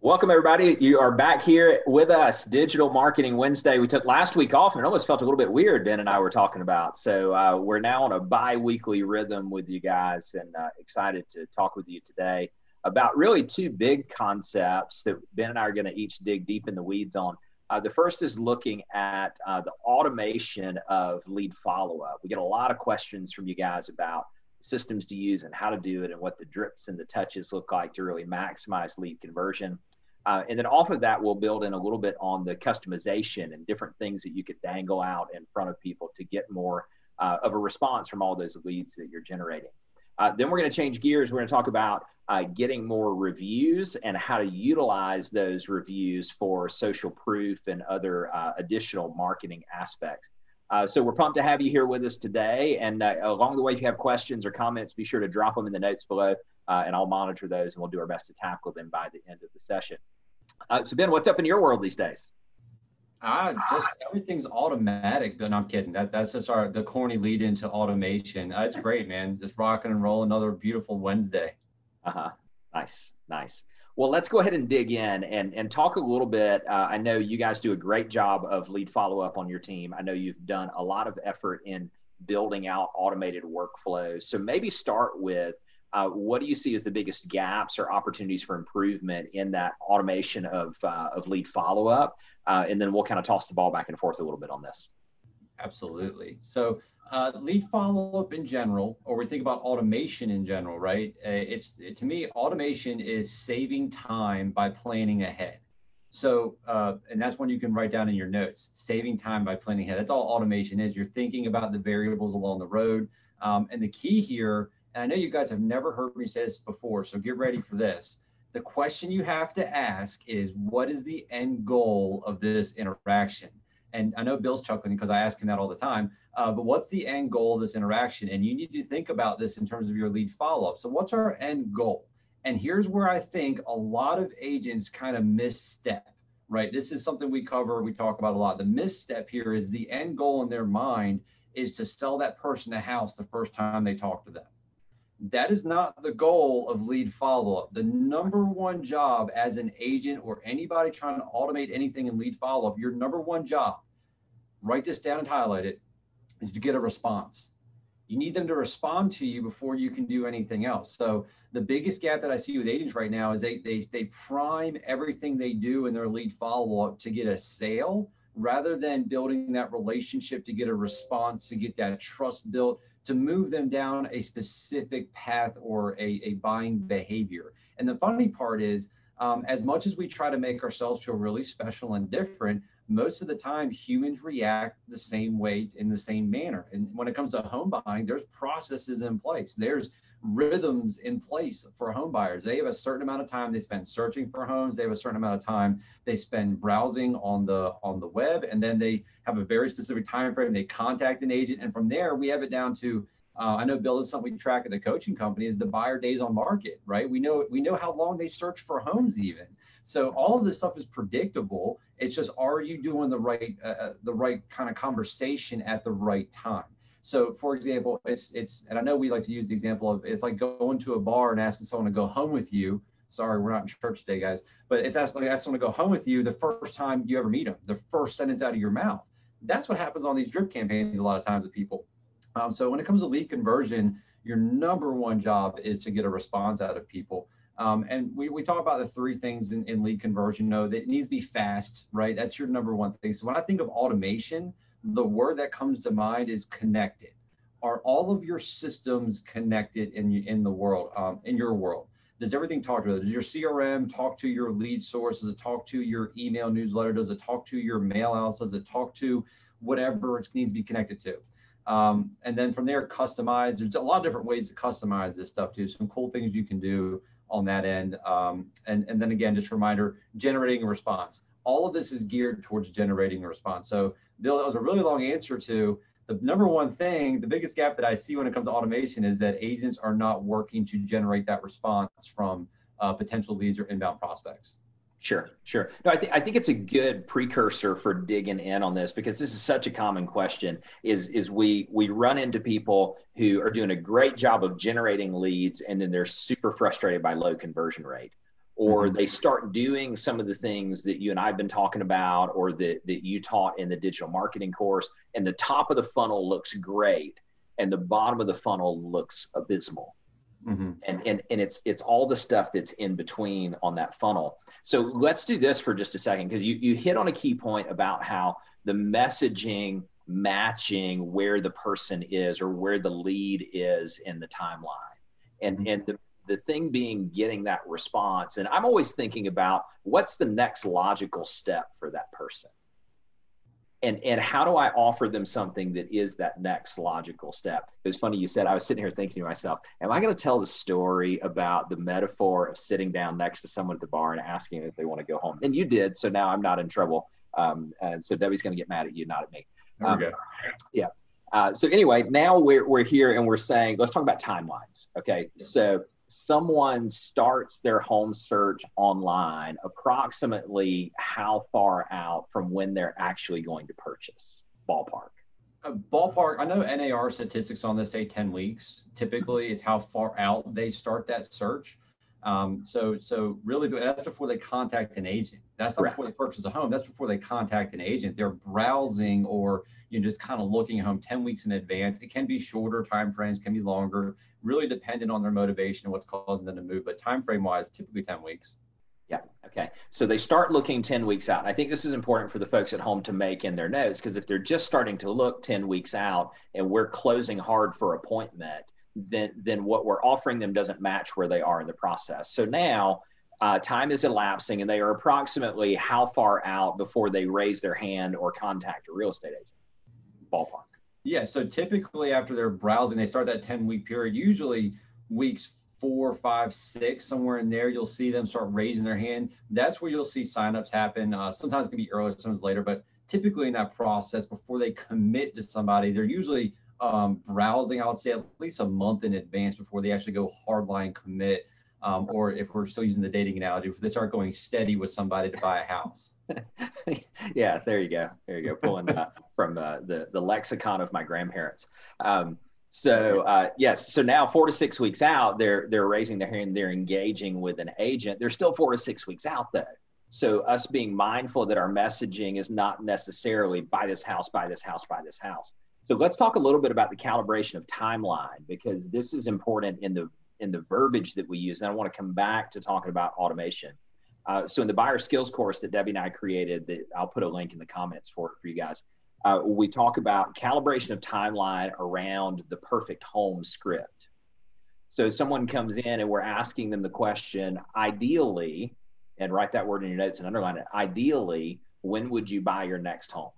Welcome, everybody. You are back here with us, Digital Marketing Wednesday. We took last week off, and it almost felt a little bit weird, Ben and I were talking about. So we're now on a bi-weekly rhythm with you guys, and excited to talk with you today about really two big concepts that Ben and I are going to each dig deep in the weeds on. The first is looking at the automation of lead follow-up. We get a lot of questions from you guys about systems to use and how to do it and what the drips and the touches look like to really maximize lead conversion. And then off of that, we'll build in a little bit on the customization and different things that you could dangle out in front of people to get more of a response from all those leads that you're generating. Then we're going to change gears. We're going to talk about getting more reviews and how to utilize those reviews for social proof and other additional marketing aspects. So we're pumped to have you here with us today. And along the way, if you have questions or comments, be sure to drop them in the notes below, and I'll monitor those, and we'll do our best to tackle them by the end of the session. So Ben, what's up in your world these days? Just everything's automatic. No, I'm kidding. That's just the corny lead into automation. It's great, man. Just rocking and rolling. Another beautiful Wednesday. Nice. Well, let's go ahead and dig in and talk a little bit. I know you guys do a great job of lead follow-up on your team. I know you've done a lot of effort in building out automated workflows. So maybe start with what do you see as the biggest gaps or opportunities for improvement in that automation of lead follow-up? And then we'll kind of toss the ball back and forth a little bit on this. Absolutely. So lead follow-up in general, or we think about automation in general, right? To me, automation is saving time by planning ahead. So, and that's one you can write down in your notes, saving time by planning ahead. That's all automation is. You're thinking about the variables along the road. And the key here, and I know you guys have never heard me say this before, so get ready for this. The question you have to ask is, what is the end goal of this interaction? And I know Bill's chuckling because I ask him that all the time, but what's the end goal of this interaction? And you need to think about this in terms of your lead follow-up. So what's our end goal? And here's where I think a lot of agents kind of misstep, right? This is something we talk about a lot. The misstep here is the end goal in their mind is to sell that person a house the first time they talk to them. That is not the goal of lead follow-up. The number one job as an agent or anybody trying to automate anything in lead follow-up, your number one job, write this down and highlight it, is to get a response. You need them to respond to you before you can do anything else. So the biggest gap that I see with agents right now is they prime everything they do in their lead follow-up to get a sale rather than building that relationship to get a response, to get that trust built, to move them down a specific path or a buying behavior. And the funny part is, as much as we try to make ourselves feel really special and different, most of the time humans react the same way in the same manner. And when it comes to home buying, there's processes in place. There's rhythms in place for home buyers. They have a certain amount of time they spend searching for homes. They have a certain amount of time they spend browsing on the web, and then they have a very specific time frame. They contact an agent, and from there we have it down to I know, Bill, is something we track at the coaching company is the buyer days on market, right? We know how long they search for homes even. So all of this stuff is predictable. It's just, are you doing the right kind of conversation at the right time? So for example, it's and I know we like to use the example of, it's like going to a bar and asking someone to go home with you. Sorry, we're not in church today, guys, but it's asking someone to go home with you the first time you ever meet them, the first sentence out of your mouth. That's what happens on these drip campaigns a lot of times with people. So when it comes to lead conversion, your number one job is to get a response out of people. And we talk about the three things in lead conversion. That it needs to be fast, right? That's your number one thing. So when I think of automation, the word that comes to mind is connected. Are all of your systems connected in the world, in your world? Does everything talk to it? Does your CRM talk to your lead source? Does it talk to your email newsletter? Does it talk to your mail outs? Does it talk to whatever it needs to be connected to? And then from there, customize. There's a lot of different ways to customize this stuff too. Some cool things you can do on that end. And then again, just a reminder, generating a response. All of this is geared towards generating a response. So Bill, that was a really long answer to the number one thing. The biggest gap that I see when it comes to automation is that agents are not working to generate that response from potential leads or inbound prospects. Sure. No, I think it's a good precursor for digging in on this, because this is such a common question. Is we run into people who are doing a great job of generating leads, and then they're super frustrated by low conversion rate, or they start doing some of the things that you and I've been talking about, or that you taught in the digital marketing course, and the top of the funnel looks great and the bottom of the funnel looks abysmal. And it's all the stuff that's in between on that funnel. So let's do this for just a second, because you hit on a key point about how the messaging matching where the person is or where the lead is in the timeline. And the thing being getting that response. And I'm always thinking about what's the next logical step for that person. And how do I offer them something that is that next logical step? It was funny you said, I was sitting here thinking to myself, am I going to tell the story about the metaphor of sitting down next to someone at the bar and asking if they want to go home? And you did, so now I'm not in trouble. And so Debbie's going to get mad at you, not at me. There we go. Yeah. So anyway, now we're here and we're saying, let's talk about timelines. Okay. So someone starts their home search online, approximately how far out from when they're actually going to purchase? Ballpark. Ballpark, I know NAR statistics on this say 10 weeks. Typically, it's how far out they start that search. So really, that's before they contact an agent. That's not before they purchase a home. That's before they contact an agent. They're browsing, or just kind of looking at home 10 weeks in advance. It can be shorter time frames, can be longer, really dependent on their motivation and what's causing them to move. But time frame wise, typically 10 weeks. Yeah. Okay. So they start looking 10 weeks out. I think this is important for the folks at home to make in their notes, because if they're just starting to look 10 weeks out and we're closing hard for appointment, then what we're offering them doesn't match where they are in the process. So now time is elapsing and they are approximately how far out before they raise their hand or contact a real estate agent? Ballpark. Yeah. So typically after they're browsing, they start that 10-week period, usually weeks 4, 5, 6, somewhere in there, you'll see them start raising their hand. That's where you'll see signups happen. Sometimes it can be earlier, sometimes later, but typically in that process, before they commit to somebody, they're usually browsing, I would say, at least a month in advance before they actually go hardline commit. Or if we're still using the dating analogy, if they start going steady with somebody to buy a house. Yeah, there you go. There you go. Pulling from the lexicon of my grandparents. Yes. So now 4 to 6 weeks out, they're raising their hand, they're engaging with an agent. They're still 4 to 6 weeks out though. So us being mindful that our messaging is not necessarily buy this house, buy this house, buy this house. So let's talk a little bit about the calibration of timeline, because this is important in the verbiage that we use. And I want to come back to talking about automation. So in the buyer skills course that Debbie and I created, that I'll put a link in the comments for you guys, we talk about calibration of timeline around the perfect home script. So someone comes in and we're asking them the question, ideally, and write that word in your notes and underline it, ideally, when would you buy your next home?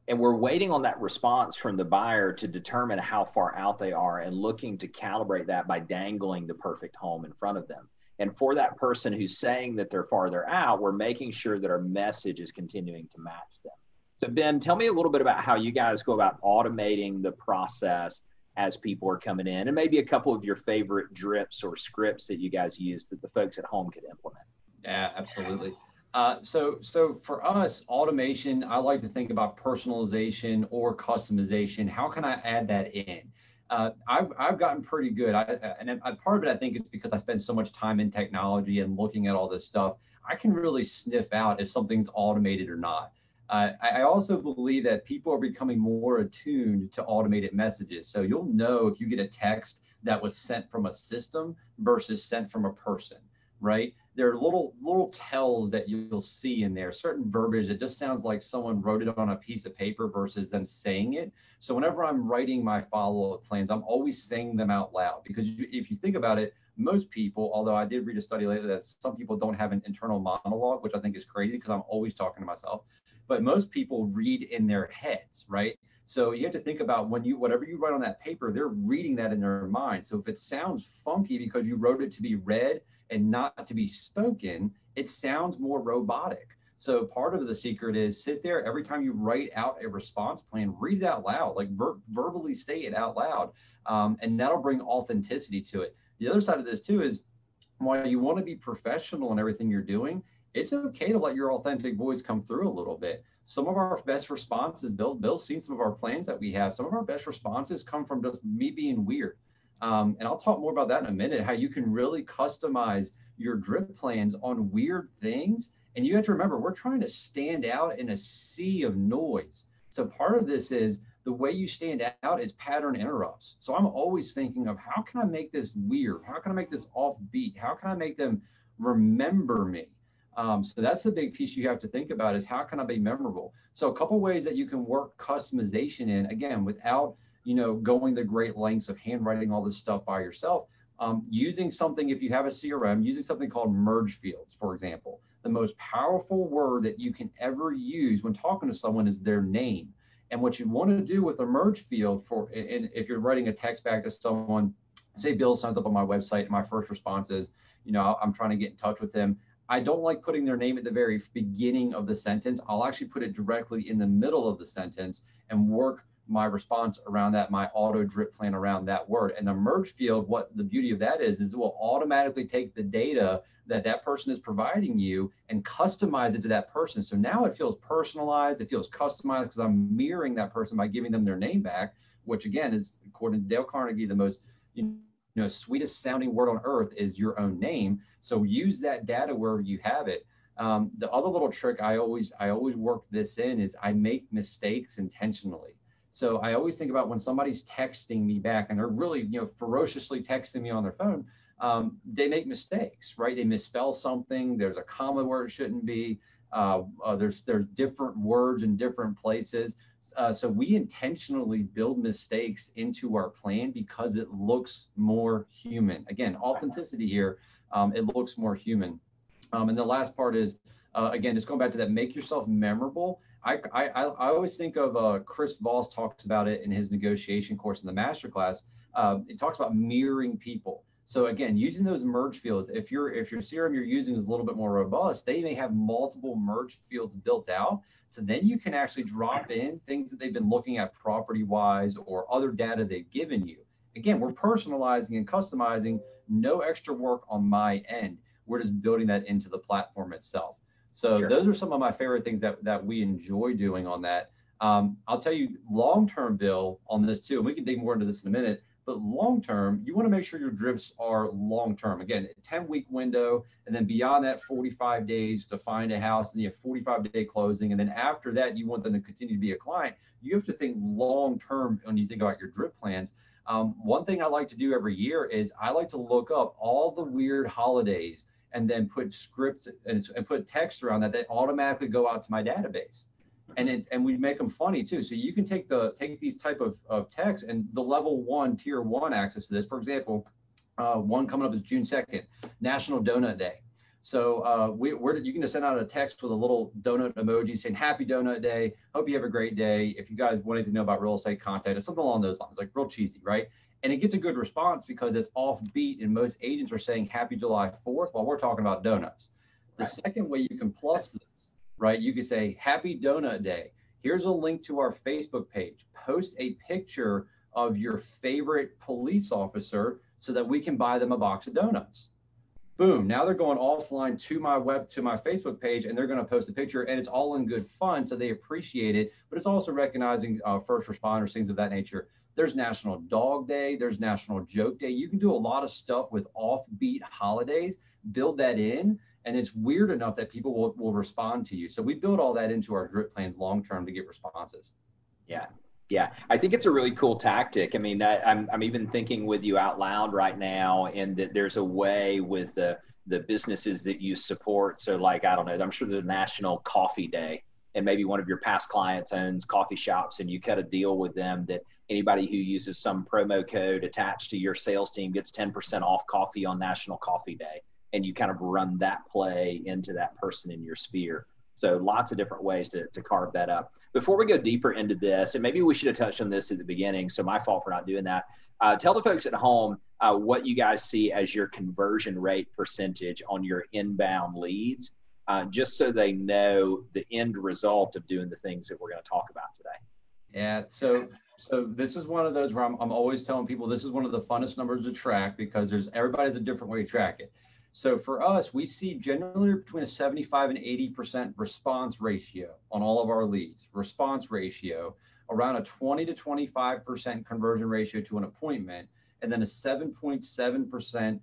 And we're waiting on that response from the buyer to determine how far out they are and looking to calibrate that by dangling the perfect home in front of them. And for that person who's saying that they're farther out, we're making sure that our message is continuing to match them. So Ben, tell me a little bit about how you guys go about automating the process as people are coming in, and maybe a couple of your favorite drips or scripts that you guys use that the folks at home could implement. Yeah, absolutely. So for us, automation, I like to think about personalization or customization. How can I add that in? I've gotten pretty good. And part of it, I think, is because I spend so much time in technology and looking at all this stuff. I can really sniff out if something's automated or not. I also believe that people are becoming more attuned to automated messages. So you'll know if you get a text that was sent from a system versus sent from a person, right? There are little tells that you'll see in there, certain verbiage that just sounds like someone wrote it on a piece of paper versus them saying it. So whenever I'm writing my follow-up plans, I'm always saying them out loud, because if you think about it, most people, although I did read a study later that some people don't have an internal monologue, which I think is crazy because I'm always talking to myself, but most people read in their heads, right? So you have to think about whatever you write on that paper, they're reading that in their mind. So if it sounds funky because you wrote it to be read and not to be spoken, it sounds more robotic. So part of the secret is sit there every time you write out a response plan, read it out loud, like verbally say it out loud. And that'll bring authenticity to it. The other side of this too is, while you want to be professional in everything you're doing, it's okay to let your authentic voice come through a little bit. Some of our best responses, Bill's seen some of our plans that we have, some of our best responses come from just me being weird. And I'll talk more about that in a minute, how you can really customize your drip plans on weird things. And you have to remember, we're trying to stand out in a sea of noise. So part of this is the way you stand out is pattern interrupts. So I'm always thinking of how can I make this weird? How can I make this offbeat? How can I make them remember me? So that's the big piece you have to think about is how can I be memorable? So a couple ways that you can work customization in, again, without, going the great lengths of handwriting all this stuff by yourself, using something, if you have a CRM, using something called merge fields, for example. The most powerful word that you can ever use when talking to someone is their name. And what you want to do with a merge field and if you're writing a text back to someone, say Bill signs up on my website and my first response is, I'm trying to get in touch with him. I don't like putting their name at the very beginning of the sentence. I'll actually put it directly in the middle of the sentence and work my response around that, my auto drip plan around that word. And the merge field, what the beauty of that is it will automatically take the data that person is providing you and customize it to that person. So now it feels personalized, it feels customized because I'm mirroring that person by giving them their name back, which again is, according to Dale Carnegie, the most sweetest sounding word on earth is your own name. So use that data wherever you have it. The other little trick I always work this in is I make mistakes intentionally. So I always think about when somebody's texting me back and they're really, ferociously texting me on their phone, they make mistakes, right? They misspell something. There's a comma where it shouldn't be. There's different words in different places. So we intentionally build mistakes into our plan because it looks more human. Again, authenticity here, it looks more human. And the last part is, again, just going back to that, make yourself memorable. I always think of Chris Voss talks about it in his negotiation course in the masterclass. It talks about mirroring people. So again, using those merge fields, if your CRM you're using is a little bit more robust, they may have multiple merge fields built out. So then you can actually drop in things that they've been looking at property-wise or other data they've given you. Again, we're personalizing and customizing, no extra work on my end. We're just building that into the platform itself. So Those are some of my favorite things that we enjoy doing on that. I'll tell you long-term, Bill, on this too, and we can dig more into this in a minute, but long-term, you want to make sure your drips are long-term. Again, a 10-week window, and then beyond that, 45 days to find a house, and you have 45-day closing. And then after that, you want them to continue to be a client. You have to think long-term when you think about your drip plans. One thing I like to do every year is I like to look up all the weird holidays and then put scripts and put text around that automatically go out to my database. And we make them funny too. So you can take these type of texts and the level 1, tier 1 access to this. For example, one coming up is June 2nd, National Donut Day. So you can just send out a text with a little donut emoji saying Happy Donut Day. Hope you have a great day. If you guys want anything to know about real estate, contact us, something along those lines, like real cheesy, right? And it gets a good response because it's offbeat and most agents are saying Happy July 4th while we're talking about donuts. The second way you can plus this, right? You could say Happy Donut Day. Here's a link to our Facebook page. Post a picture of your favorite police officer so that we can buy them a box of donuts. Boom. Now they're going offline to my Facebook page and they're going to post a picture and it's all in good fun. So they appreciate it, but it's also recognizing first responders, things of that nature. There's National Dog Day. There's National Joke Day. You can do a lot of stuff with offbeat holidays, build that in, and it's weird enough that people will respond to you. So we build all that into our drip plans long-term to get responses. Yeah. I think it's a really cool tactic. I mean, I'm even thinking with you out loud right now, and that there's a way with the businesses that you support. So like, I don't know, I'm sure there's a National Coffee Day, and maybe one of your past clients owns coffee shops and you cut a deal with them that anybody who uses some promo code attached to your sales team gets 10% off coffee on National Coffee Day. And you kind of run that play into that person in your sphere. So lots of different ways to carve that up. Before we go deeper into this, and maybe we should have touched on this at the beginning, so my fault for not doing that. Tell the folks at home what you guys see as your conversion rate percentage on your inbound leads, just so they know the end result of doing the things that we're going to talk about today. Yeah, so this is one of those where I'm always telling people this is one of the funnest numbers to track because everybody has a different way to track it. So for us, we see generally between a 75 and 80% response ratio on all of our leads. Response ratio, around a 20 to 25% conversion ratio to an appointment, and then a 7.7%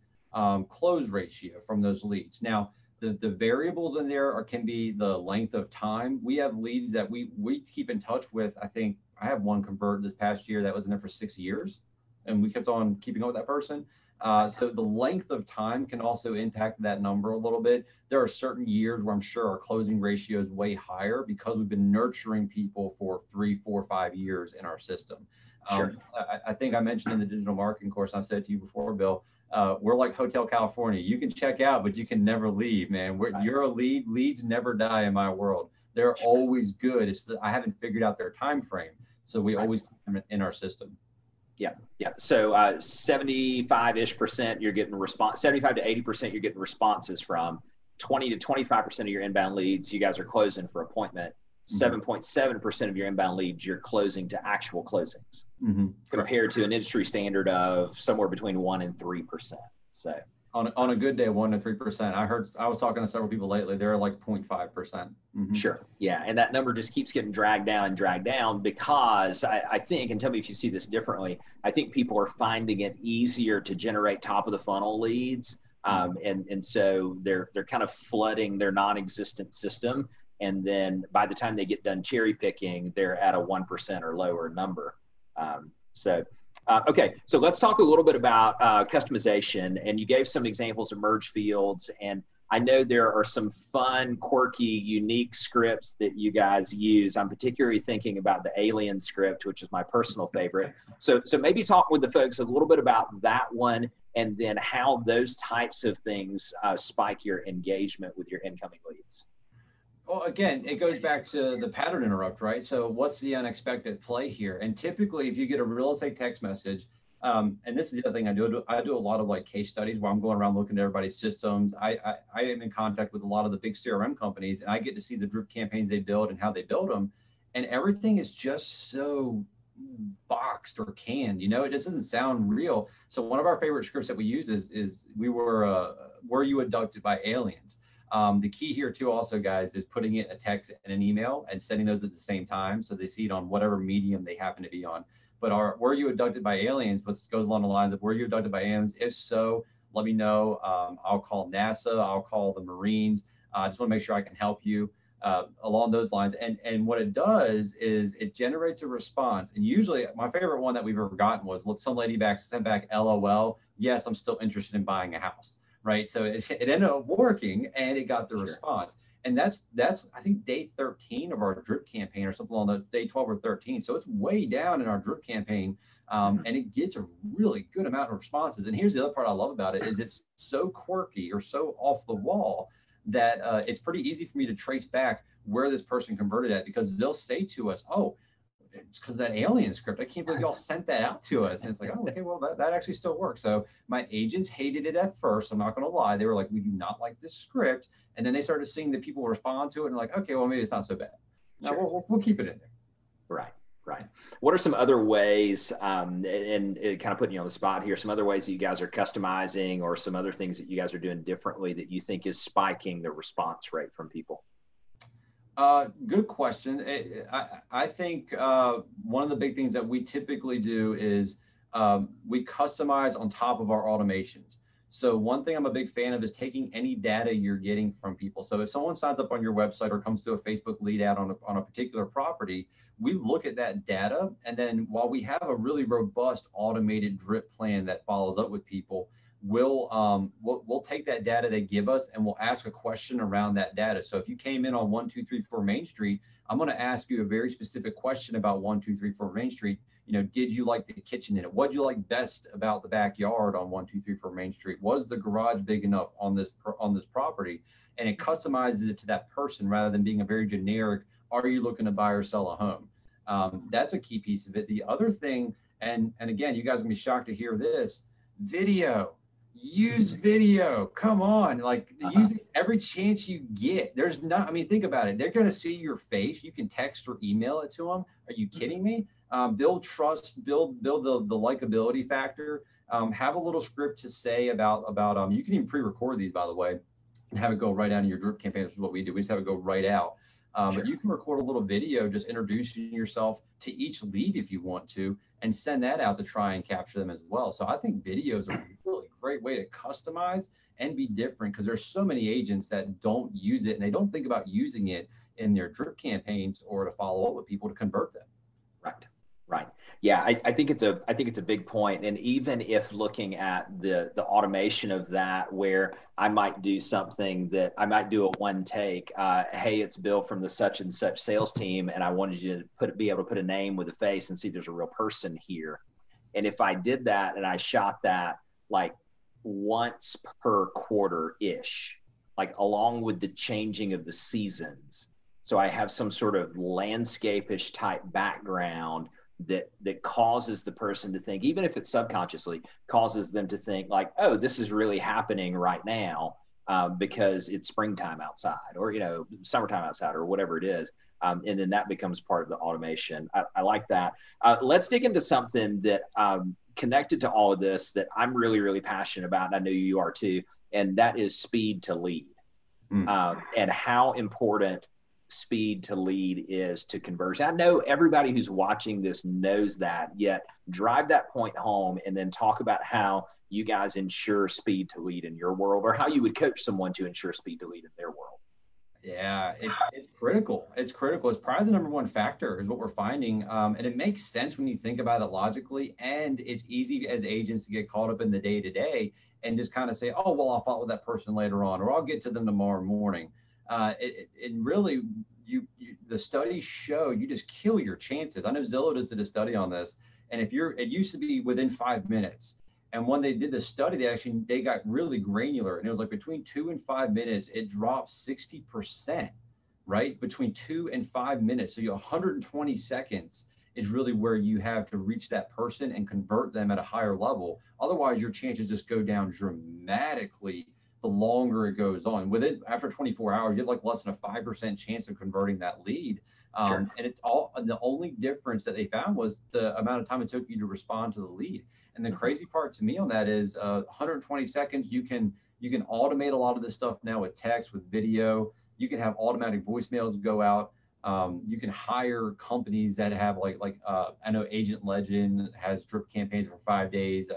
close ratio from those leads. Now, the variables in there can be the length of time. We have leads that we keep in touch with. I think I have one convert this past year that was in there for 6 years, and we kept on keeping up with that person. So the length of time can also impact that number a little bit. There are certain years where I'm sure our closing ratio is way higher because we've been nurturing people for 3, 4, 5 years in our system. Sure. I think I mentioned in the digital marketing course, I've said to you before, Bill, we're like Hotel California. You can check out, but you can never leave, man. You're a lead. Leads never die in my world. They're always good. It's that I haven't figured out their time frame, so we always keep them in our system. Yeah. So 75-ish% you're getting 75 to 80% you're getting responses from. 20 to 25% of your inbound leads you guys are closing for appointment. 7.7% of your inbound leads you're closing to actual closings, compared to an industry standard of somewhere between 1 and 3%. So on a good day, 1 to 3%. I was talking to several people lately. They're like 0.5%. Sure. Yeah. And that number just keeps getting dragged down because I think, and tell me if you see this differently, I think people are finding it easier to generate top of the funnel leads. And so they're kind of flooding their non-existent system. And then by the time they get done cherry picking, they're at a 1% or lower number. Okay, so let's talk a little bit about customization. And you gave some examples of merge fields. And I know there are some fun, quirky, unique scripts that you guys use. I'm particularly thinking about the Alien script, which is my personal favorite. So maybe talk with the folks a little bit about that one, and then how those types of things spike your engagement with your incoming leads. Well, again, it goes back to the pattern interrupt, right? So what's the unexpected play here? And typically, if you get a real estate text message, and this is the other thing I do a lot of like case studies where I'm going around looking at everybody's systems. I am in contact with a lot of the big CRM companies, and I get to see the drip campaigns they build and how they build them. And everything is just so boxed or canned, it just doesn't sound real. So one of our favorite scripts that we use is were you abducted by aliens? The key here too also, guys, is putting it in a text and an email and sending those at the same time so they see it on whatever medium they happen to be on. But were you abducted by aliens, but goes along the lines of, were you abducted by aliens? If so, let me know. I'll call NASA, I'll call the Marines. I just want to make sure I can help you along those lines. And what it does is it generates a response. And usually my favorite one that we've ever gotten was some lady sent back LOL, yes, I'm still interested in buying a house. Right. So it ended up working and it got the response. And that's I think day 13 of our drip campaign or something on the day 12 or 13. So it's way down in our drip campaign. And it gets a really good amount of responses. And here's the other part I love about it is it's so quirky or so off the wall that it's pretty easy for me to trace back where this person converted at, because they'll say to us, oh, it's because that alien script. I can't believe y'all sent that out to us. And it's like, oh, okay, well, that actually still works. So my agents hated it at first. I'm not going to lie. They were like, we do not like this script. And then they started seeing that people respond to it and like, okay, well, maybe it's not so bad. Now we'll keep it in there. Right. What are some other ways, and kind of putting you on the spot here, some other ways that you guys are customizing or some other things that you guys are doing differently that you think is spiking the response rate from people? Good question. I think one of the big things that we typically do is we customize on top of our automations. So one thing I'm a big fan of is taking any data you're getting from people. So if someone signs up on your website or comes to a Facebook lead ad on a particular property, we look at that data. And then while we have a really robust automated drip plan that follows up with people, we'll take that data they give us and we'll ask a question around that data. So if you came in on 1234 Main Street, I'm going to ask you a very specific question about 1234 Main Street. Did you like the kitchen in it? What did you like best about the backyard on 1234 Main Street? Was the garage big enough on this property? And it customizes it to that person rather than being a very generic, are you looking to buy or sell a home? That's a key piece of it. The other thing, and again, you guys are gonna be shocked to hear this, video. Use video. Come on, use it every chance you get. Think about it. They're going to see your face. You can text or email it to them. Are you kidding me? Build trust, build the likability factor. Have a little script to say about you can even pre-record these, by the way, and have it go right out in your drip campaign, which is what we do. We just have it go right out. Sure. But you can record a little video just introducing yourself to each lead if you want to, and send that out to try and capture them as well. So I think videos are really great way to customize and be different, because there's so many agents that don't use it and they don't think about using it in their drip campaigns or to follow up with people to convert them. Right. Right. Yeah, I think it's a big point. And even if looking at the automation of that, where I might do something that I might do a one take, hey, it's Bill from the such and such sales team, and I wanted you to be able to put a name with a face and see there's a real person here. And if I did that and I shot that like once per quarter ish, like along with the changing of the seasons, so I have some sort of landscape-ish type background that causes the person to think, even if it's subconsciously, causes them to think like, oh, this is really happening right now because it's springtime outside, or summertime outside, or whatever it is, and then that becomes part of the automation. I like that. Let's dig into something that connected to all of this that I'm really, really passionate about, and I know you are too, and that is speed to lead, and how important speed to lead is to conversion. I know everybody who's watching this knows that, yet drive that point home and then talk about how you guys ensure speed to lead in your world, or how you would coach someone to ensure speed to lead in their world. Yeah, it's critical. It's critical. It's probably the number one factor is what we're finding. And it makes sense when you think about it logically, and it's easy as agents to get caught up in the day to day and just kind of say, oh, well, I'll follow with that person later on, or I'll get to them tomorrow morning. It really, the studies show you just kill your chances. I know Zillow just did a study on this, and it used to be within 5 minutes. And when they did the study, they got really granular, and it was like between 2 and 5 minutes, it dropped 60%, right? Between 2 and 5 minutes. So 120 seconds is really where you have to reach that person and convert them at a higher level. Otherwise, your chances just go down dramatically the longer it goes on. After 24 hours, you have like less than a 5% chance of converting that lead. Sure. And the only difference that they found was the amount of time it took you to respond to the lead. And the crazy part to me on that is 120 seconds, you can automate a lot of this stuff now with text, with video. You can have automatic voicemails go out. You can hire companies that have I know Agent Legend has drip campaigns for 5 days,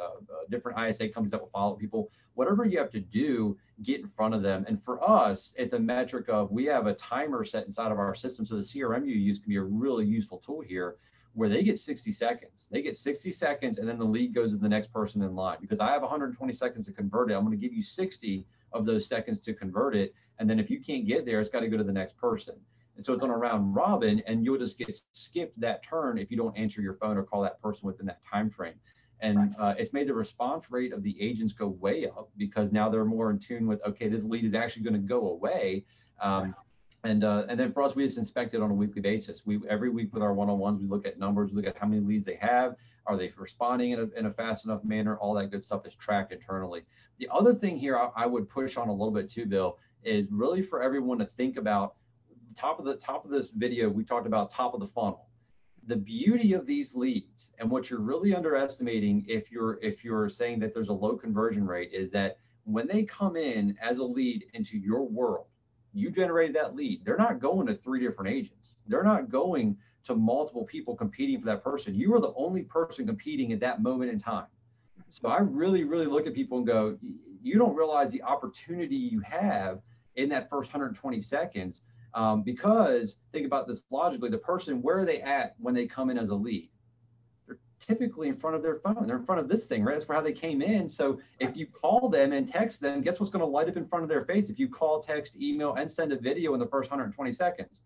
different ISA companies that will follow people. Whatever you have to do, get in front of them. And for us, it's a metric of, we have a timer set inside of our system. So the CRM you use can be a really useful tool here, where they get 60 seconds. They get 60 seconds, and then the lead goes to the next person in line. Because I have 120 seconds to convert it, I'm going to give you 60 of those seconds to convert it. And then if you can't get there, it's got to go to the next person. And so it's on a round robin, and you'll just get skipped that turn if you don't answer your phone or call that person within that time frame. And it's made the response rate of the agents go way up, because now they're more in tune with, okay, this lead is actually going to go away. And then for us, we just inspect it on a weekly basis. Every week with our one-on-ones, we look at numbers, look at how many leads they have. Are they responding in a fast enough manner? All that good stuff is tracked internally. The other thing here I would push on a little bit too, Bill, is really for everyone to think about top of this video. We talked about top of the funnel. The beauty of these leads, and what you're really underestimating if you're saying that there's a low conversion rate, is that when they come in as a lead into your world, you generated that lead. They're not going to 3 different agents. They're not going to multiple people competing for that person. You are the only person competing at that moment in time. So I really, really look at people and go, you don't realize the opportunity you have in that first 120 seconds. Because think about this logically, the person, where are they at when they come in as a lead? They're typically in front of their phone. They're in front of this thing, right? That's how they came in. So if you call them and text them, guess what's going to light up in front of their face? If you call, text, email, and send a video in the first 120 seconds,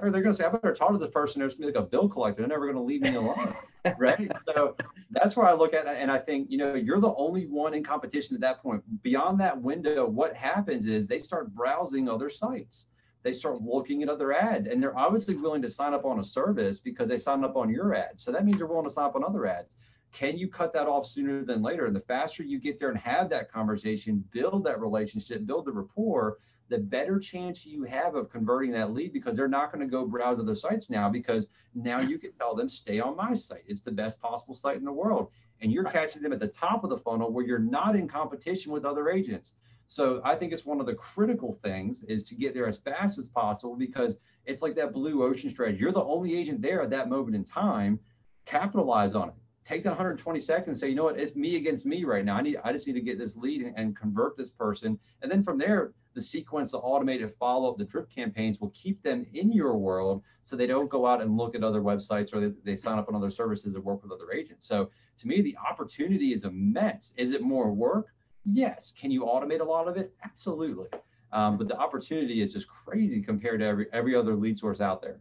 or they're going to say, I better talk to this person. There's going to be like a bill collector. They're never going to leave me alone, right? So that's where I look at it. And I think, you're the only one in competition at that point. Beyond that window, what happens is they start browsing other sites. They start looking at other ads, and they're obviously willing to sign up on a service because they signed up on your ad. So that means they're willing to sign up on other ads. Can you cut that off sooner than later? And the faster you get there and have that conversation, build that relationship, build the rapport, the better chance you have of converting that lead, because they're not going to go browse other sites now, because now you can tell them, stay on my site. It's the best possible site in the world. And you're catching them at the top of the funnel where you're not in competition with other agents. So I think it's one of the critical things is to get there as fast as possible, because it's like that blue ocean strategy. You're the only agent there at that moment in time. Capitalize on it. take that 120 seconds and say, you know what, it's me against me right now. I just need to get this lead and convert this person. And then from there, the sequence, the automated follow-up, the drip campaigns will keep them in your world so they don't go out and look at other websites, or they sign up on other services and work with other agents. So to me, the opportunity is immense. Is it more work? Yes. Can you automate a lot of it? Absolutely. But the opportunity is just crazy compared to every other lead source out there.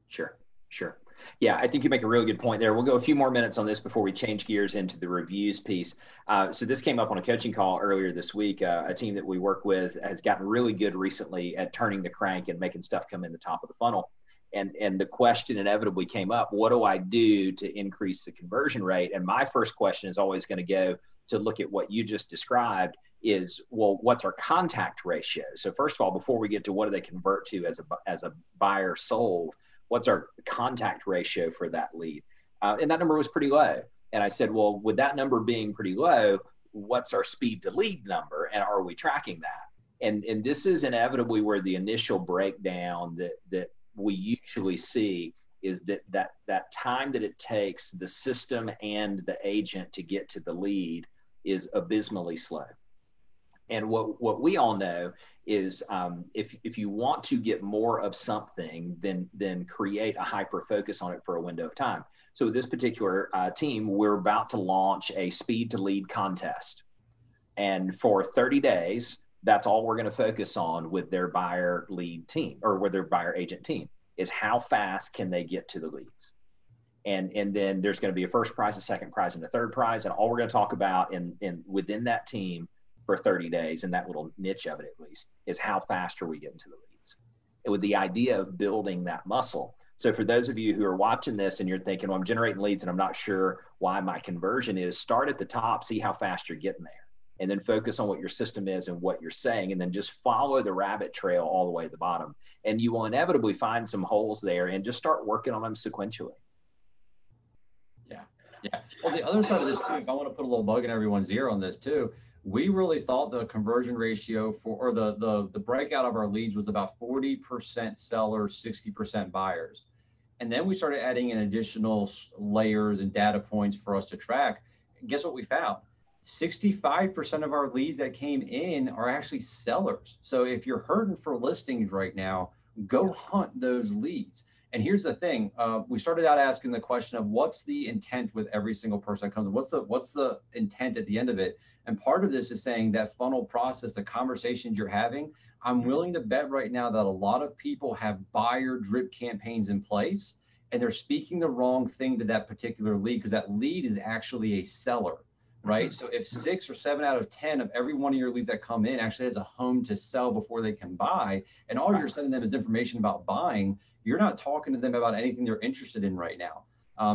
Sure. Yeah, I think you make a really good point there. We'll go a few more minutes on this before we change gears into the reviews piece. So this came up on a coaching call earlier this week. A team that we work with has gotten really good recently at turning the crank and making stuff come in the top of the funnel. And the question inevitably came up, what do I do to increase the conversion rate? And my first question is always going to go to look at what you just described is, well, what's our contact ratio? So first of all, before we get to what do they convert to as a buyer sold, what's our contact ratio for that lead? And that number was pretty low. And I said, well, with that number being pretty low, what's our speed to lead number? And are we tracking that? And this is inevitably where the initial breakdown that we usually see is that time that it takes the system and the agent to get to the lead is abysmally slow. And what we all know is if you want to get more of something, then create a hyper focus on it for a window of time. So with this particular team, we're about to launch a speed to lead contest. And for 30 days, that's all we're going to focus on with their buyer lead team, or with their buyer agent team, is how fast can they get to the leads. And then there's going to be a first prize, a second prize, and a third prize. And all we're going to talk about within that team for 30 days, and that little niche of it at least, is how fast are we getting to the leads, and with the idea of building that muscle. So for those of you who are watching this and you're thinking, well, I'm generating leads and I'm not sure why my conversion is, start at the top, see how fast you're getting there, and then focus on what your system is and what you're saying, and then just follow the rabbit trail all the way to the bottom. And you will inevitably find some holes there, and just start working on them sequentially. Yeah. Well, the other side of this too, if I want to put a little bug in everyone's ear on this too, we really thought the conversion ratio or the breakout of our leads was about 40% sellers, 60% buyers. And then we started adding in additional layers and data points for us to track. And guess what we found? 65% of our leads that came in are actually sellers. So if you're hurting for listings right now, go hunt those leads. And here's the thing, we started out asking the question of what's the intent with every single person that comes in? What's the intent at the end of it? And part of this is saying that funnel process, the conversations you're having, I'm willing to bet right now that a lot of people have buyer drip campaigns in place, and they're speaking the wrong thing to that particular lead, because that lead is actually a seller, right? So if 6 or 7 out of 10 of every one of your leads that come in actually has a home to sell before they can buy, and all you're sending them is information about buying, you're not talking to them about anything they're interested in right now.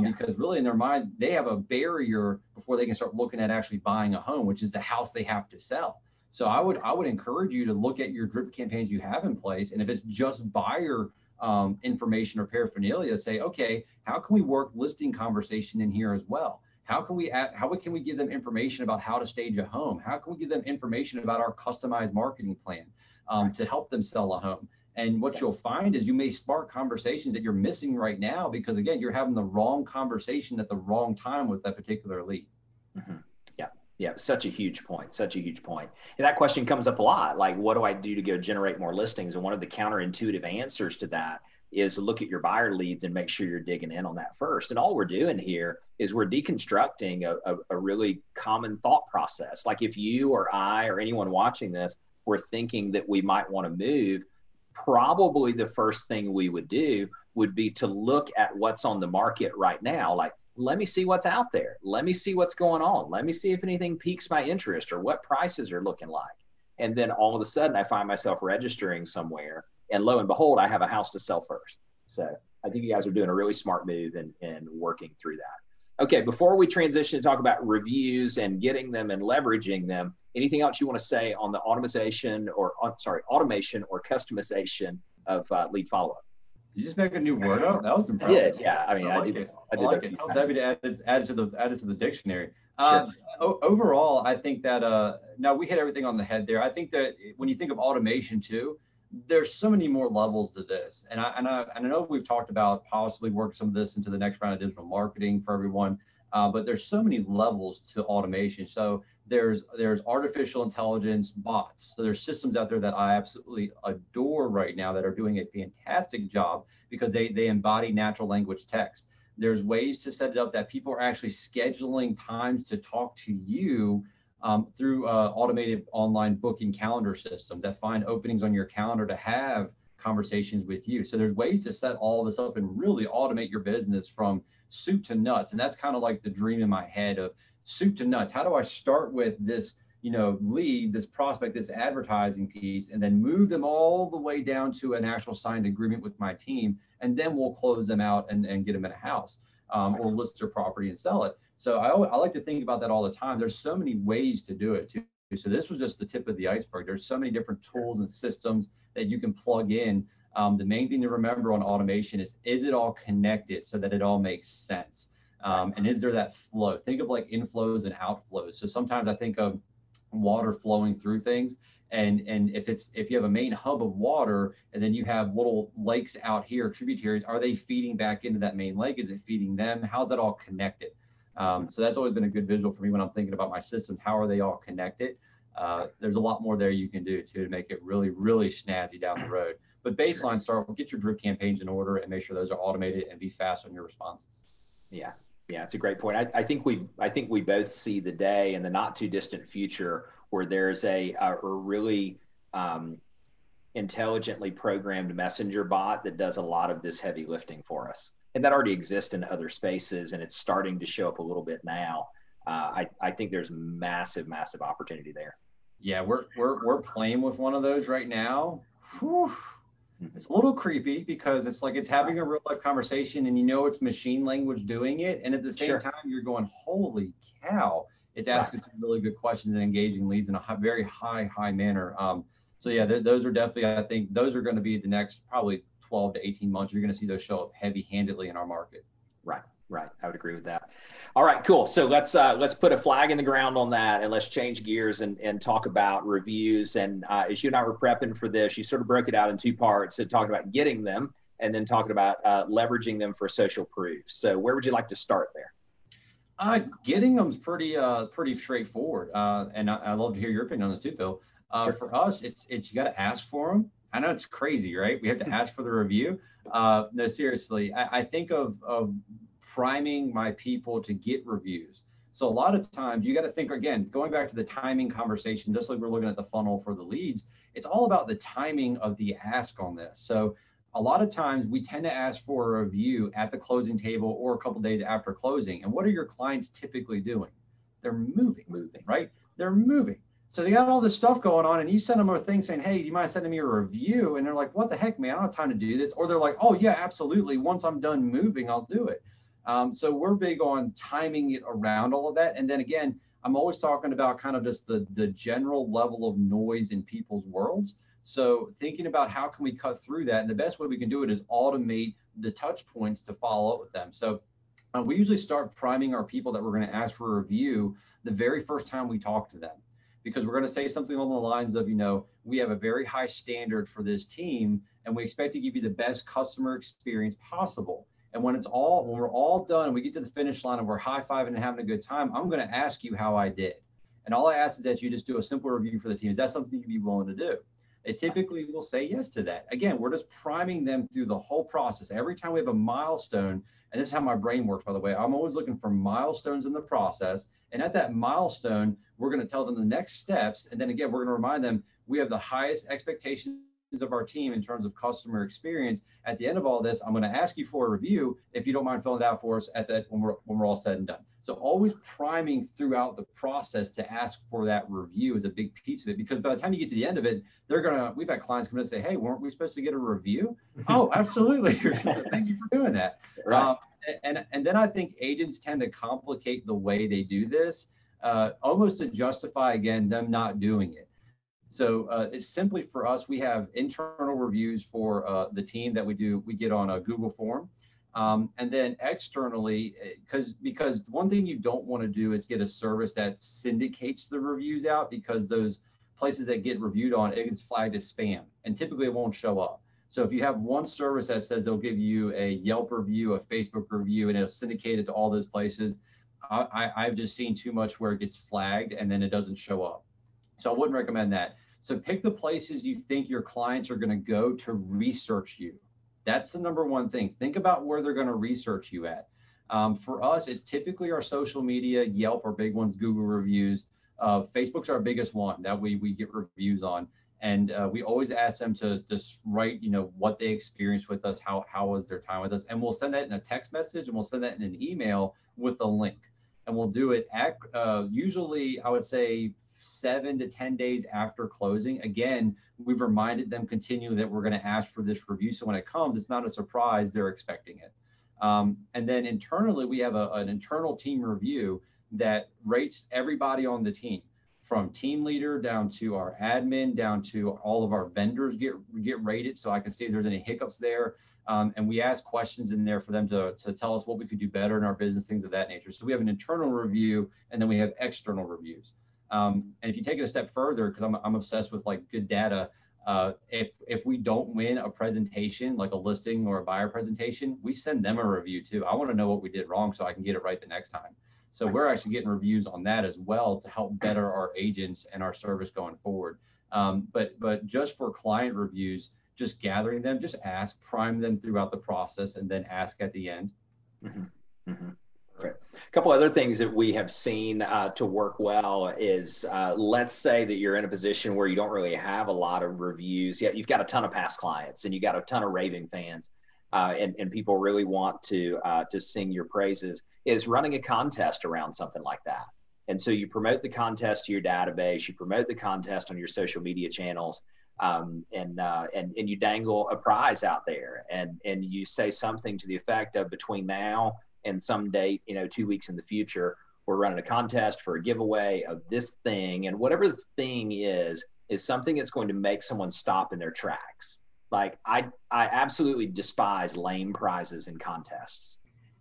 Because really in their mind, they have a barrier before they can start looking at actually buying a home, which is the house they have to sell. So I would encourage you to look at your drip campaigns you have in place. And if it's just buyer information or paraphernalia, say, okay, how can we work listing conversation in here as well? How can we give them information about how to stage a home? How can we give them information about our customized marketing plan to help them sell a home? And what you'll find is you may spark conversations that you're missing right now, because again, you're having the wrong conversation at the wrong time with that particular lead. Mm-hmm. Yeah, such a huge point. And that question comes up a lot, like, what do I do to go generate more listings? And one of the counterintuitive answers to that is look at your buyer leads and make sure you're digging in on that first. And all we're doing here is we're deconstructing a really common thought process. Like if you or I or anyone watching this were thinking that we might want to move, probably the first thing we would do would be to look at what's on the market right now. Like, let me see what's out there. Let me see what's going on. Let me see if anything piques my interest or what prices are looking like. And then all of a sudden I find myself registering somewhere, and lo and behold, I have a house to sell first. So I think you guys are doing a really smart move and working through that. Okay, before we transition to talk about reviews and getting them and leveraging them, anything else you want to say on the automation or customization of lead follow-up? Did you just make a new word up? That was impressive. I did, yeah. I mean, I did. Tell Debbie to add it to the dictionary. Sure. Overall, I think that now we hit everything on the head there. I think that when you think of automation too, there's so many more levels to this. And I know we've talked about possibly working some of this into the next round of digital marketing for everyone. But there's so many levels to automation. So there's artificial intelligence bots. So there's systems out there that I absolutely adore right now that are doing a fantastic job because they embody natural language text. There's ways to set it up that people are actually scheduling times to talk to you through automated online booking calendar systems that find openings on your calendar to have conversations with you. So there's ways to set all this up and really automate your business from soup to nuts. And that's kind of like the dream in my head of soup to nuts. How do I start with this, lead, this prospect, this advertising piece, and then move them all the way down to an actual signed agreement with my team, and then we'll close them out and get them in a house or list their property and sell it. So I like to think about that all the time. There's so many ways to do it too. So this was just the tip of the iceberg. There's so many different tools and systems that you can plug in. The main thing to remember on automation is it all connected so that it all makes sense? And is there that flow? Think of like inflows and outflows. So sometimes I think of water flowing through things. And if you have a main hub of water and then you have little lakes out here, tributaries, are they feeding back into that main lake? Is it feeding them? How's that all connected? So that's always been a good visual for me when I'm thinking about my systems. How are they all connected? There's a lot more there you can do too to make it really, really snazzy down the road. But baseline start, get your drip campaigns in order and make sure those are automated and be fast on your responses. Yeah, it's a great point. I think we both see the day in the not too distant future where there's a really intelligently programmed messenger bot that does a lot of this heavy lifting for us. And that already exists in other spaces, and it's starting to show up a little bit now. I think there's massive opportunity there. Yeah, we're playing with one of those right now. Whew. It's a little creepy because it's like it's having a real life conversation, and it's machine language doing it, and at the same time you're going, holy cow! It's asking some really good questions and engaging leads in a very high manner. So yeah, those are definitely, I think those are going to be the next probably 12 to 18 months. You're going to see those show up heavy-handedly in our market. Right. I would agree with that. All right, cool. So let's put a flag in the ground on that, and let's change gears and talk about reviews. And as you and I were prepping for this, you sort of broke it out in two parts. So talking about getting them, and then talking about leveraging them for social proof. So where would you like to start there? Getting them's pretty straightforward. And I love to hear your opinion on this too, Bill. For us, it's you got to ask for them. I know it's crazy, right? We have to ask for the review. No, seriously, I think of priming my people to get reviews. So a lot of times you got to think, again, going back to the timing conversation, just like we're looking at the funnel for the leads, it's all about the timing of the ask on this. So a lot of times we tend to ask for a review at the closing table or a couple of days after closing. And what are your clients typically doing? They're moving, right? They're moving. So they got all this stuff going on, and you send them a thing saying, hey, do you mind sending me a review? And they're like, what the heck, man, I don't have time to do this. Or they're like, oh yeah, absolutely. Once I'm done moving, I'll do it. So we're big on timing it around all of that. And then again, I'm always talking about kind of just the general level of noise in people's worlds. So thinking about how can we cut through that? And the best way we can do it is automate the touch points to follow up with them. So we usually start priming our people that we're going to ask for a review the very first time we talk to them, because we're going to say something along the lines of, we have a very high standard for this team, and we expect to give you the best customer experience possible. And when we're all done and we get to the finish line and we're high-fiving and having a good time, I'm going to ask you how I did. And all I ask is that you just do a simple review for the team. Is that something you'd be willing to do? They typically will say yes to that. Again, we're just priming them through the whole process. Every time we have a milestone, and this is how my brain works, by the way, I'm always looking for milestones in the process. And at that milestone, we're going to tell them the next steps. And then again, we're going to remind them we have the highest expectations of our team in terms of customer experience. At the end of all this, I'm going to ask you for a review if you don't mind filling it out for us at that when we're all said and done. So always priming throughout the process to ask for that review is a big piece of it, because by the time you get to the end of it, we've had clients come in and say, hey, weren't we supposed to get a review? Oh, absolutely. Thank you for doing that. Right. And then I think agents tend to complicate the way they do this, almost to justify, again, them not doing it. So it's simply for us, we have internal reviews for the team that we get on a Google form. And then externally, because one thing you don't want to do is get a service that syndicates the reviews out, because those places that get reviewed on, it gets flagged as spam, and typically it won't show up. So if you have one service that says they'll give you a Yelp review, a Facebook review, and it'll syndicate it to all those places, I've just seen too much where it gets flagged and then it doesn't show up. So I wouldn't recommend that. So pick the places you think your clients are going to go to research you. That's the number one thing. Think about where they're going to research you at. For us, it's typically our social media, Yelp, our big ones, Google reviews. Facebook's our biggest one that we get reviews on. And we always ask them to just write, what they experienced with us, how was their time with us. And we'll send that in a text message and we'll send that in an email with a link. And we'll do it at usually, I would say, 7 to 10 days after closing. Again, we've reminded them continually that we're going to ask for this review. So when it comes, it's not a surprise, they're expecting it. And then internally, we have an internal team review that rates everybody on the team, from team leader down to our admin, down to all of our vendors get rated. So I can see if there's any hiccups there. And we ask questions in there for them to tell us what we could do better in our business, things of that nature. So we have an internal review, and then we have external reviews. And if you take it a step further, because I'm obsessed with like good data, if we don't win a presentation, like a listing or a buyer presentation, we send them a review too. I want to know what we did wrong so I can get it right the next time. So we're actually getting reviews on that as well to help better our agents and our service going forward. But just for client reviews, just gathering them, just ask, prime them throughout the process, and then ask at the end. Mm-hmm. Mm-hmm. Perfect. A couple other things that we have seen to work well is let's say that you're in a position where you don't really have a lot of reviews yet. You've got a ton of past clients and you got a ton of raving fans, and people really want to sing your praises. Is running a contest around something like that. And so you promote the contest to your database, you promote the contest on your social media channels, and you dangle a prize out there, and you say something to the effect of, between now and some date, 2 weeks in the future, we're running a contest for a giveaway of this thing. And whatever the thing is something that's going to make someone stop in their tracks. Like I absolutely despise lame prizes in contests.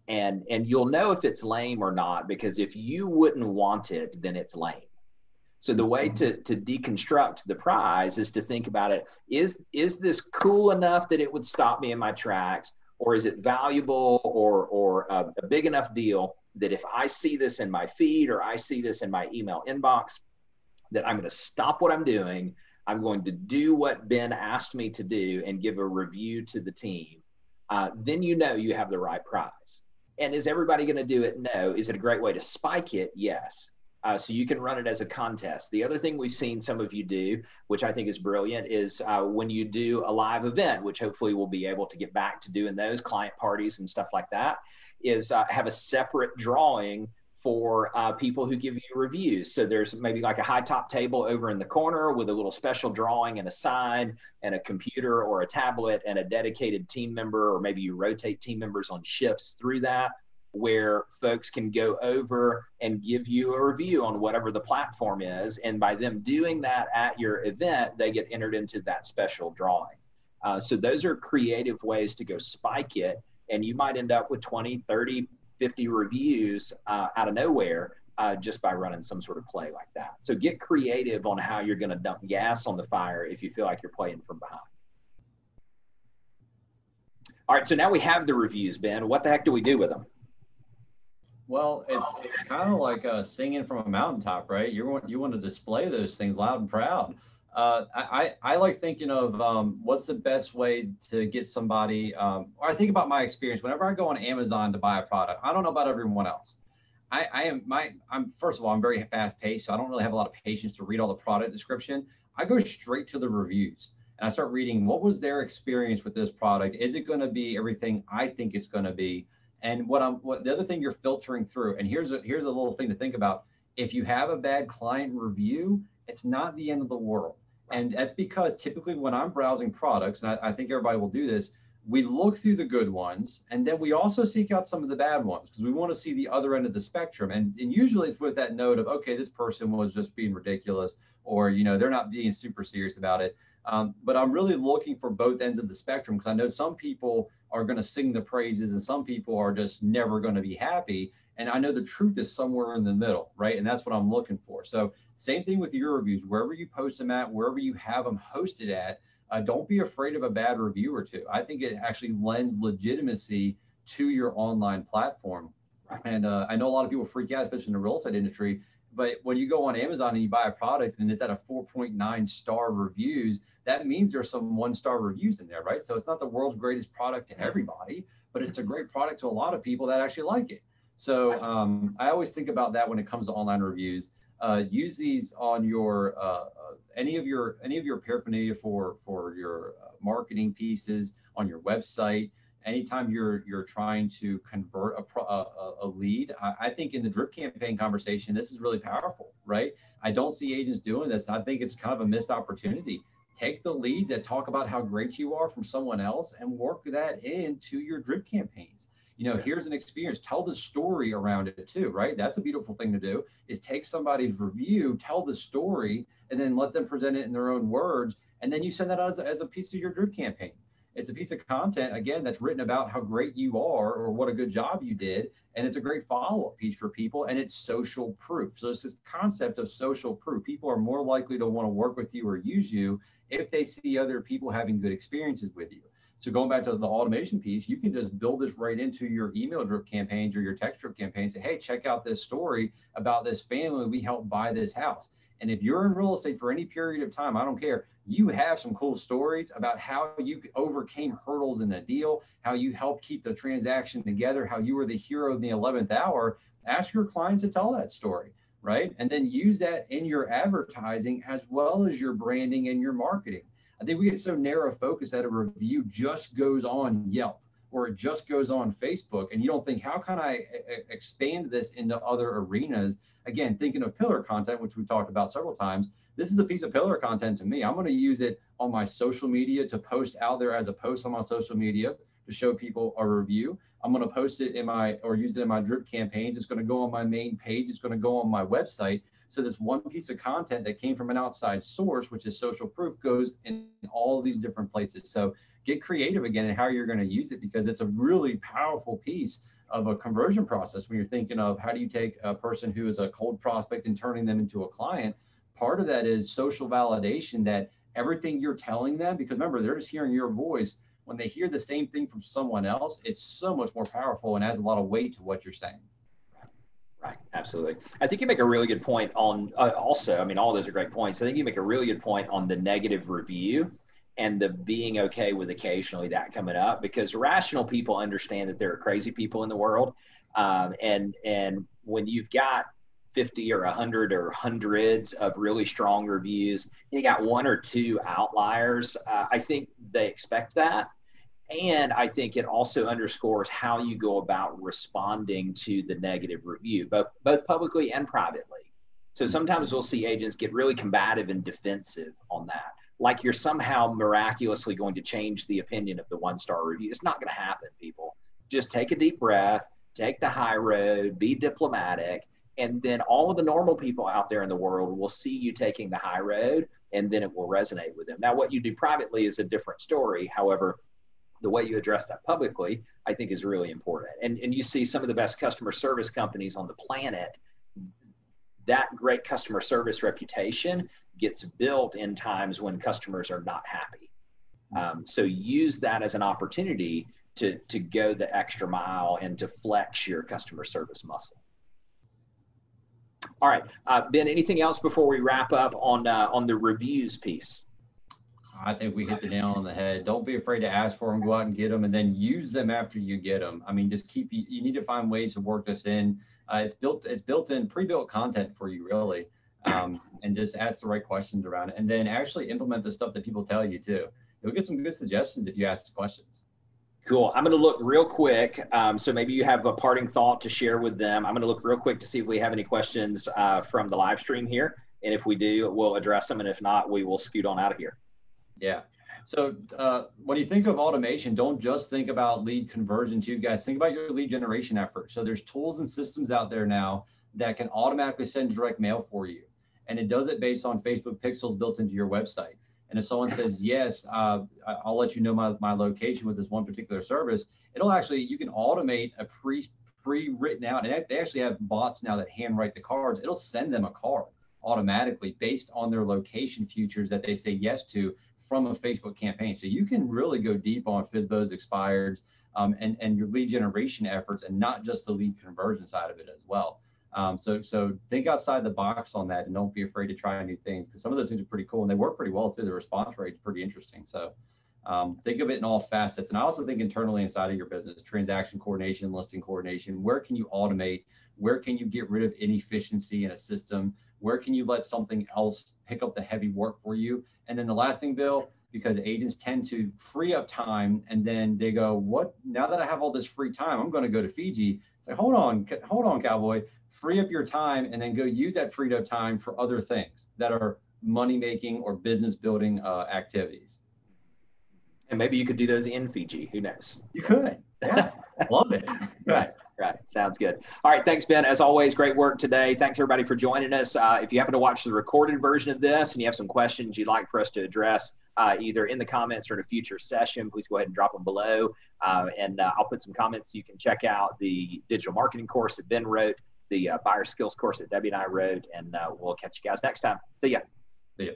And you'll know if it's lame or not, because if you wouldn't want it, then it's lame. So the way to deconstruct the prize is to think about it. Is this cool enough that it would stop me in my tracks? Or is it valuable or a big enough deal that if I see this in my feed or I see this in my email inbox, that I'm going to stop what I'm doing. I'm going to do what Ben asked me to do and give a review to the team. Then you have the right prize. And is everybody going to do it? No. Is it a great way to spike it? Yes. So you can run it as a contest. The other thing we've seen some of you do, which I think is brilliant, is when you do a live event, which hopefully we'll be able to get back to doing those client parties and stuff like that, is have a separate drawing for people who give you reviews. So there's maybe like a high top table over in the corner with a little special drawing and a sign and a computer or a tablet and a dedicated team member, or maybe you rotate team members on shifts through that, where folks can go over and give you a review on whatever the platform is. And by them doing that at your event, they get entered into that special drawing. So those are creative ways to go spike it. And you might end up with 20, 30, 50 reviews out of nowhere just by running some sort of play like that. So get creative on how you're going to dump gas on the fire if you feel like you're playing from behind. All right, so now we have the reviews, Ben. What the heck do we do with them? Well, it's kind of like singing from a mountaintop, right? You want to display those things loud and proud. I like thinking of what's the best way to get somebody. Or I think about my experience whenever I go on Amazon to buy a product. I don't know about everyone else. I'm first of all, I'm very fast paced, so I don't really have a lot of patience to read all the product description. I go straight to the reviews and I start reading what was their experience with this product. Is it going to be everything I think it's going to be? And what the other thing you're filtering through, and here's a little thing to think about. If you have a bad client review, it's not the end of the world. And that's because typically when I'm browsing products, and I think everybody will do this, we look through the good ones, and then we also seek out some of the bad ones because we want to see the other end of the spectrum. And usually it's with that note of, okay, this person was just being ridiculous, or, they're not being super serious about it. But I'm really looking for both ends of the spectrum, because I know some people are going to sing the praises and some people are just never going to be happy. And I know the truth is somewhere in the middle, right? And that's what I'm looking for. So same thing with your reviews, wherever you post them at, wherever you have them hosted at, don't be afraid of a bad review or two. I think it actually lends legitimacy to your online platform. And I know a lot of people freak out, especially in the real estate industry. But when you go on Amazon and you buy a product and it's at a 4.9 star reviews, that means there's some 1-star reviews in there, right? So it's not the world's greatest product to everybody, but it's a great product to a lot of people that actually like it. So I always think about that when it comes to online reviews. Use these on your any of your paraphernalia for your marketing pieces on your website. Anytime you're trying to convert a lead, I think in the drip campaign conversation, this is really powerful, right? I don't see agents doing this. I think it's kind of a missed opportunity. Take the leads that talk about how great you are from someone else and work that into your drip campaigns. Here's an experience, tell the story around it too, right? That's a beautiful thing to do, is take somebody's review, tell the story, and then let them present it in their own words. And then you send that out as a piece of your drip campaign. It's a piece of content, again, that's written about how great you are or what a good job you did. And it's a great follow-up piece for people, and it's social proof. So it's this concept of social proof. People are more likely to want to work with you or use you if they see other people having good experiences with you. So going back to the automation piece, you can just build this right into your email drip campaigns or your text drip campaigns. Say, hey, check out this story about this family. We helped buy this house. And if you're in real estate for any period of time, I don't care, you have some cool stories about how you overcame hurdles in the deal, how you helped keep the transaction together, how you were the hero in the 11th hour. Ask your clients to tell that story, right? And then use that in your advertising as well as your branding and your marketing. I think we get so narrow focused that a review just goes on Yelp or it just goes on Facebook. And you don't think, how can I expand this into other arenas? Again, thinking of pillar content, which we've talked about several times, this is a piece of pillar content to me. I'm going to use it on my social media to post out there as a post on my social media to show people a review. I'm going to post it use it in my drip campaigns. It's going to go on my main page. It's going to go on my website. So this one piece of content that came from an outside source, which is social proof, goes in all these different places. So get creative again in how you're going to use it, because it's a really powerful piece of a conversion process when you're thinking of how do you take a person who is a cold prospect and turning them into a client. Part of that is social validation, that everything you're telling them, because remember, they're just hearing your voice. When they hear the same thing from someone else, it's so much more powerful and adds a lot of weight to what you're saying. Right. Absolutely. I think you make a really good point on also, I mean, all those are great points. I think you make a really good point on the negative review and the being okay with occasionally that coming up, because rational people understand that there are crazy people in the world. And when you've got 50 or 100 or hundreds of really strong reviews, you got one or two outliers, I think they expect that. And I think it also underscores how you go about responding to the negative review, both publicly and privately. So sometimes we'll see agents get really combative and defensive on that, like you're somehow miraculously going to change the opinion of the 1-star review. It's not going to happen, people. Just take a deep breath, take the high road, be diplomatic, and then all of the normal people out there in the world will see you taking the high road, and then it will resonate with them. Now, what you do privately is a different story. However, the way you address that publicly, I think, is really important. And you see some of the best customer service companies on the planet, that great customer service reputation gets built in times when customers are not happy. So use that as an opportunity to go the extra mile and to flex your customer service muscle. All right, Ben, anything else before we wrap up on the reviews piece? I think we hit the nail on the head. Don't be afraid to ask for them, go out and get them, and then use them after you get them. I mean, just you need to find ways to work this in. It's built in, pre-built content for you, really. And just ask the right questions around it, and then actually implement the stuff that people tell you too. You'll get some good suggestions if you ask questions. Cool. I'm going to look real quick. So maybe you have a parting thought to share with them. I'm going to look real quick to see if we have any questions from the live stream here. And if we do, we'll address them. And if not, we will scoot on out of here. Yeah. So when you think of automation, don't just think about lead conversion too, guys. Think about your lead generation effort. So there's tools and systems out there now that can automatically send direct mail for you. And it does it based on Facebook pixels built into your website. And if someone says, yes, I'll let you know my location with this one particular service, it'll actually, you can automate a pre-written out. And they actually have bots now that handwrite the cards. It'll send them a card automatically based on their location futures that they say yes to from a Facebook campaign. So you can really go deep on FSBOs, expireds, and your lead generation efforts, and not just the lead conversion side of it as well. So think outside the box on that, and don't be afraid to try new things, because some of those things are pretty cool and they work pretty well too. The response rate is pretty interesting. So think of it in all facets. And I also think internally inside of your business, transaction coordination, listing coordination, where can you automate? Where can you get rid of inefficiency in a system? Where can you let something else pick up the heavy work for you? And then the last thing, Bill, because agents tend to free up time and then they go, what, now that I have all this free time, I'm going to go to Fiji. It's like, hold on, cowboy, free up your time and then go use that freed up time for other things that are money making or business building activities. And maybe you could do those in Fiji. Who knows? You could. Yeah. Love it. Right. Right. Sounds good. All right. Thanks, Ben. As always, great work today. Thanks, everybody, for joining us. If you happen to watch the recorded version of this and you have some questions you'd like for us to address, either in the comments or in a future session, please go ahead and drop them below. And I'll put some comments. You can check out the digital marketing course that Ben wrote, the buyer skills course that Debbie and I wrote, and we'll catch you guys next time. See ya. See ya.